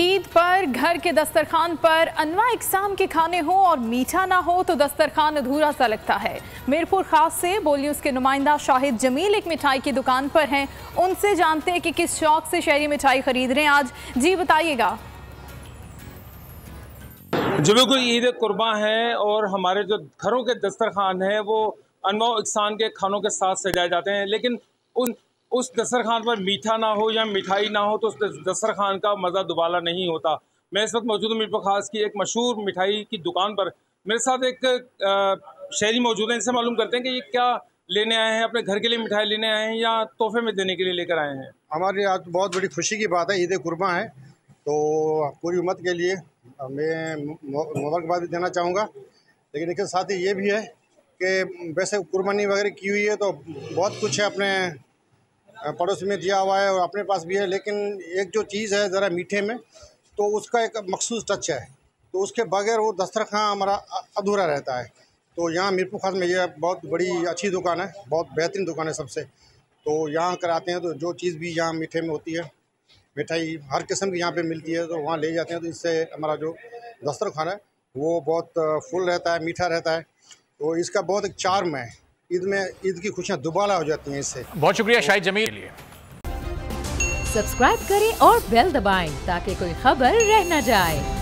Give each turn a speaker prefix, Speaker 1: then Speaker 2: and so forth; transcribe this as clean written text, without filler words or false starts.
Speaker 1: ईद पर घर के दस्तरखान पर अनवा इकसाम के खाने हो और मीठा ना हो तो दस्तरखान अधूरा सा लगता है। मीरपुर खास से बोल न्यूज़ के नुमाइंदा शाहिद जमील एक मिठाई की दुकान पर हैं, उनसे जानते हैं कि किस शौक से शहरी मिठाई खरीद रहे हैं आज। जी बताइएगा।
Speaker 2: जी बिल्कुल, ईद कुर्बान है और हमारे जो घरों के दस्तरखान हैं वो अनवा इकसान के खानों के साथ सजाए जाते हैं, लेकिन उस दस्तरखान पर मीठा ना हो या मिठाई ना हो तो उस दस्तरखान का मज़ा दुबाला नहीं होता। मैं इस वक्त मौजूद हूँ मीरपुर खास की एक मशहूर मिठाई की दुकान पर। मेरे साथ एक शहरी मौजूद हैं, इनसे मालूम करते हैं कि ये क्या लेने आए हैं, अपने घर के लिए मिठाई लेने आए हैं या तोहफे में देने के लिए लेकर आए हैं।
Speaker 3: हमारे आज बहुत बड़ी खुशी की बात है, ईद कुर्बान है तो पूरी उम्मत के लिए मैं मुबारकबाद भी देना चाहूँगा। लेकिन इसके साथ ही ये भी है कि वैसे कुर्बानी वगैरह की हुई है तो बहुत कुछ है अपने पड़ोस में दिया हुआ है और अपने पास भी है, लेकिन एक जो चीज़ है ज़रा मीठे में तो उसका एक मखसूस टच है, तो उसके बगैर वो दस्तरखान हमारा अधूरा रहता है। तो यहाँ मीरपुर खास में ये बहुत बड़ी अच्छी दुकान है, बहुत बेहतरीन दुकान है सबसे। तो यहाँ कराते हैं तो जो चीज़ भी यहाँ मीठे में होती है, मिठाई हर किस्म की यहाँ पे मिलती है, तो वहाँ ले जाते हैं। तो इससे हमारा जो दस्तरखान है वो बहुत फुल रहता है, मीठा रहता है। तो इसका बहुत एक चार्म है, ईद की खुशियाँ दुबाला हो जाती हैं इससे।
Speaker 4: बहुत शुक्रिया शाहिद जमील के लिए।
Speaker 5: सब्सक्राइब करें और बेल दबाएं ताकि कोई खबर रह न जाए।